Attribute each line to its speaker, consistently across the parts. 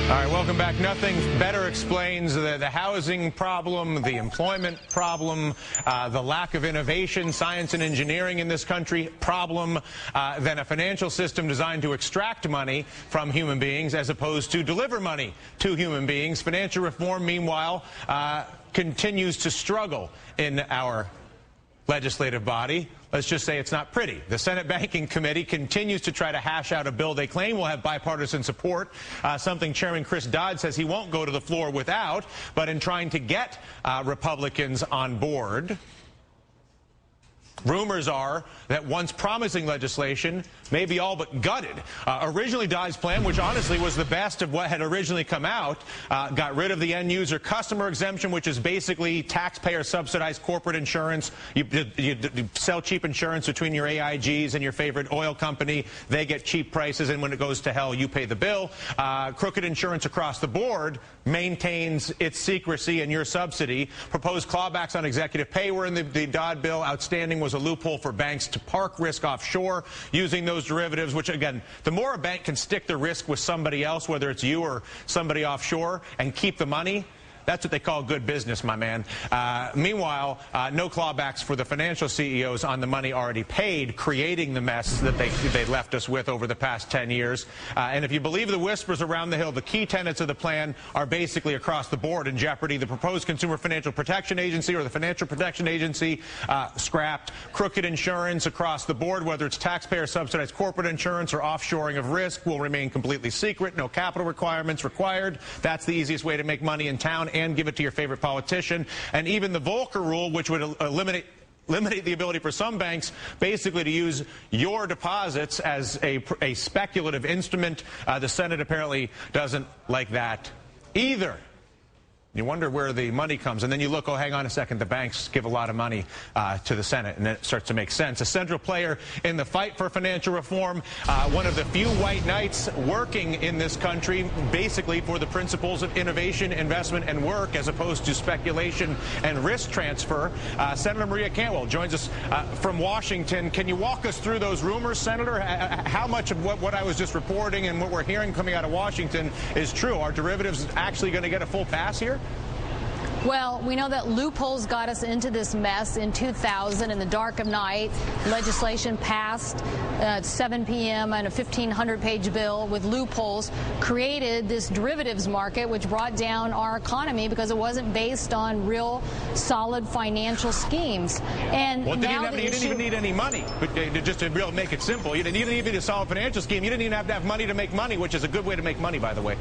Speaker 1: All right, welcome back. Nothing better explains the housing problem, the employment problem, the lack of innovation, science and engineering in this country problem than a financial system designed to extract money from human beings as opposed to deliver money to human beings. Financial reform, meanwhile, continues to struggle in our legislative body. Let's just say it's not pretty. The Senate Banking Committee continues to try to hash out a bill they claim will have bipartisan support, something Chairman Chris Dodd says he won't go to the floor without. But in trying to get Republicans on board, rumors are that once promising legislation may be all but gutted. Originally, Dodd's plan, which honestly was the best of what had originally come out, got rid of the end-user customer exemption, which is basically taxpayer-subsidized corporate insurance. You sell cheap insurance between your AIGs and your favorite oil company. They get cheap prices, and when it goes to hell, you pay the bill. Crooked insurance across the board maintains its secrecy and your subsidy. Proposed clawbacks on executive pay were in the Dodd bill. Outstanding was a loophole for banks to park risk offshore using those derivatives, which, again, the more a bank can stick the risk with somebody else, whether it's you or somebody offshore, and keep the money, that's what they call good business, my man. Meanwhile, no clawbacks for the financial CEOs on the money already paid, creating the mess that they left us with over the past 10 years. And if you believe the whispers around the hill, the key tenets of the plan are basically across the board in jeopardy. The proposed Consumer Financial Protection Agency, or the Financial Protection Agency, scrapped. Crooked insurance across the board, whether it's taxpayer-subsidized corporate insurance or offshoring of risk, will remain completely secret. No capital requirements required. That's the easiest way to make money in town and give it to your favorite politician. And even the Volcker rule, which would eliminate the ability for some banks basically to use your deposits as a speculative instrument. The Senate apparently doesn't like that either. You wonder where the money comes, and then you look, oh, hang on a second, the banks give a lot of money to the Senate, and then it starts to make sense. A central player in the fight for financial reform, one of the few white knights working in this country, basically for the principles of innovation, investment, and work, as opposed to speculation and risk transfer. Senator Maria Cantwell joins us from Washington. Can you walk us through those rumors, Senator? How much of what I was just reporting and what we're hearing coming out of Washington is true? Are derivatives actually going to get a full pass here?
Speaker 2: Well, we know that loopholes got us into this mess in 2000 in the dark of night. Legislation passed at 7 p.m. on a 1,500-page bill with loopholes, created this derivatives market, which brought down our economy because it wasn't based on real solid financial schemes. And
Speaker 1: well,
Speaker 2: now
Speaker 1: you didn't even need any money, but just to really make it simple. You didn't even need a solid financial scheme. You didn't even have to have money to make money, which is a good way to make money, by the way.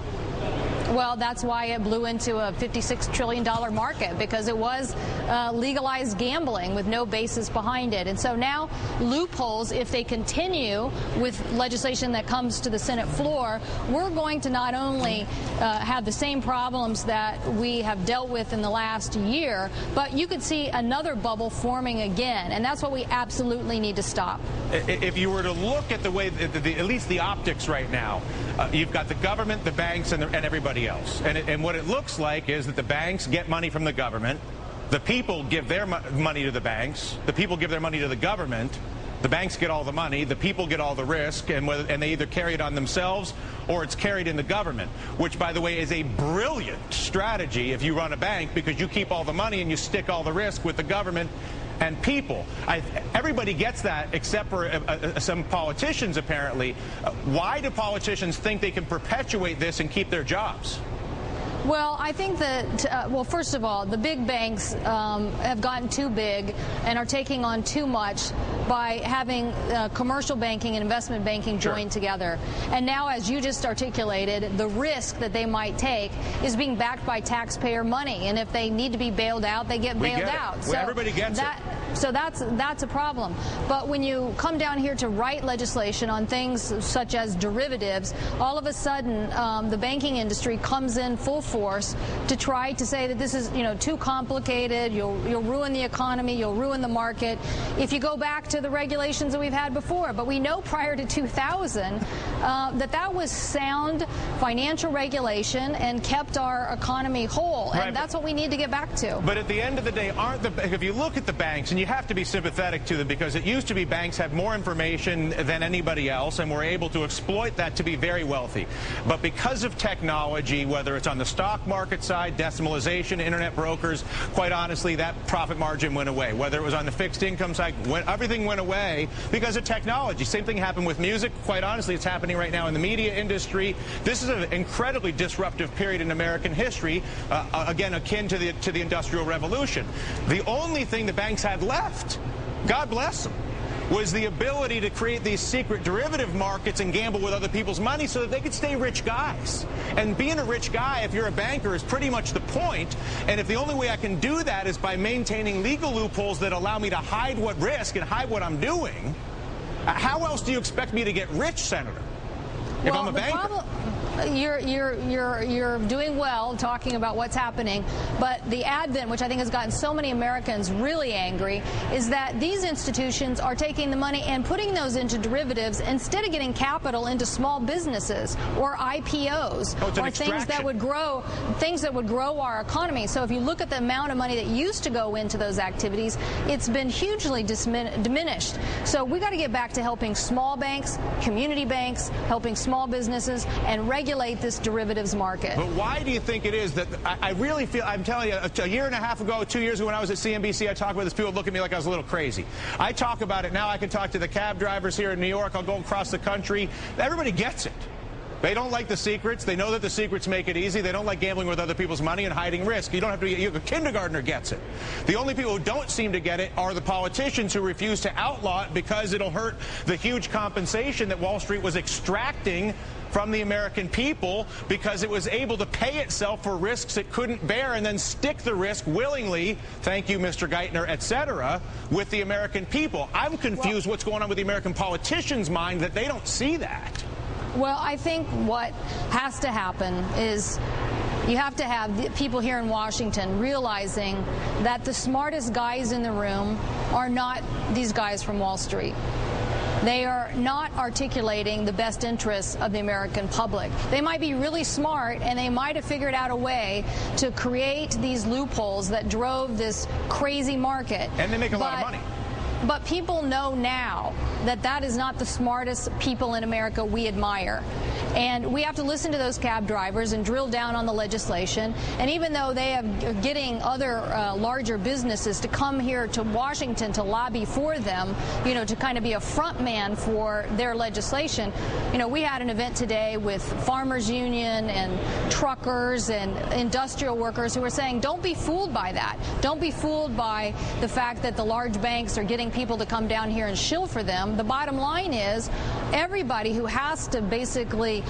Speaker 2: Well, that's why it blew into a $56 trillion market, because it was legalized gambling with no basis behind it. And so now loopholes, if they continue with legislation that comes to the Senate floor, we're going to not only have the same problems that we have dealt with in the last year, but you could see another bubble forming again. And that's what we absolutely need to stop.
Speaker 1: If you were to look at the way, at least the optics right now, you've got the government, the banks, and everybody else. And what it looks like is that the banks get money from the government, the people give their money to the banks, the people give their money to the government, the banks get all the money, the people get all the risk, and they either carry it on themselves or it's carried in the government, which, by the way, is a brilliant strategy if you run a bank, because you keep all the money and you stick all the risk with the government and people. Everybody gets that except for some politicians, apparently. Why do politicians think they can perpetuate this and keep their jobs?
Speaker 2: Well, I think that, well, first of all, the big banks have gotten too big and are taking on too much by having commercial banking and investment banking joined together. And now, as you just articulated, the risk that they might take is being backed by taxpayer money. And if they need to be bailed out, they get bailed out.
Speaker 1: So everybody gets it.
Speaker 2: So that's a problem. But when you come down here to write legislation on things such as derivatives, all of a sudden the banking industry comes in full force to try to say that this is, too complicated. You'll ruin the economy. You'll ruin the market if you go back to the regulations that we've had before. But we know prior to 2000 that was sound financial regulation and kept our economy whole. And that's what we need to get back to.
Speaker 1: But at the end of the day, if you look at the banks, and you have to be sympathetic to them because it used to be banks had more information than anybody else and were able to exploit that to be very wealthy. But because of technology, whether it's on the stock market side, decimalization, internet brokers, quite honestly, that profit margin went away. Whether it was on the fixed income side, everything went away because of technology. Same thing happened with music. Quite honestly, it's happening right now in the media industry. This is an incredibly disruptive period in American history, again, akin to the Industrial Revolution. The only thing the banks had left, God bless them, was the ability to create these secret derivative markets and gamble with other people's money so that they could stay rich guys. And being a rich guy, if you're a banker, is pretty much the point. And if the only way I can do that is by maintaining legal loopholes that allow me to hide what risk and hide what I'm doing, how else do you expect me to get rich, Senator? If I'm a banker.
Speaker 2: You're doing well talking about what's happening, but the advent, which I think has gotten so many Americans really angry, is that these institutions are taking the money and putting those into derivatives instead of getting capital into small businesses or IPOs or things that would grow our economy. So if you look at the amount of money that used to go into those activities, it's been hugely diminished. So we got to get back to helping small banks, community banks, helping small businesses, and regulate this derivatives market.
Speaker 1: But why do you think it is that I really feel, I'm telling you, a year and a half ago, 2 years ago when I was at CNBC, I talked about this, people would look at me like I was a little crazy. I talk about it now. I can talk to the cab drivers here in New York. I'll go across the country. Everybody gets it. They don't like the secrets. They know that the secrets make it easy. They don't like gambling with other people's money and hiding risk. You don't have to be, a kindergartner gets it. The only people who don't seem to get it are the politicians who refuse to outlaw it because it'll hurt the huge compensation that Wall Street was extracting from the American people because it was able to pay itself for risks it couldn't bear and then stick the risk willingly, thank you, Mr. Geithner, et cetera, with the American people. I'm confused what's going on with the American politicians' mind that they don't see that.
Speaker 2: Well, I think what has to happen is you have to have the people here in Washington realizing that the smartest guys in the room are not these guys from Wall Street. They are not articulating the best interests of the American public. They might be really smart, and they might have figured out a way to create these loopholes that drove this crazy market.
Speaker 1: And they make a lot of money.
Speaker 2: But people know now that that is not the smartest people in America we admire. And we have to listen to those cab drivers and drill down on the legislation. And even though they are getting other larger businesses to come here to Washington to lobby for them, you know, to kind of be a front man for their legislation, you know, we had an event today with Farmers Union and truckers and industrial workers who were saying, don't be fooled by that. Don't be fooled by the fact that the large banks are getting people to come down here and shill for them. The bottom line is everybody who has to basically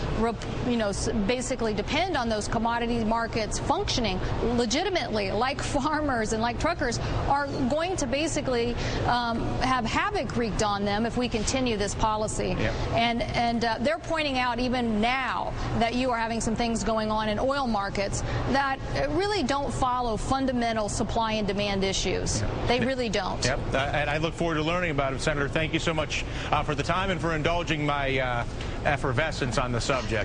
Speaker 2: depend on those commodity markets functioning legitimately, like farmers and like truckers, are going to basically have havoc wreaked on them if we continue this policy.
Speaker 1: Yeah.
Speaker 2: And they're pointing out even now that you are having some things going on in oil markets that really don't follow fundamental supply and demand issues. They really don't.
Speaker 1: Yep. And I look forward to learning about it, Senator. Thank you so much for the time and for indulging my effervescence on the subject.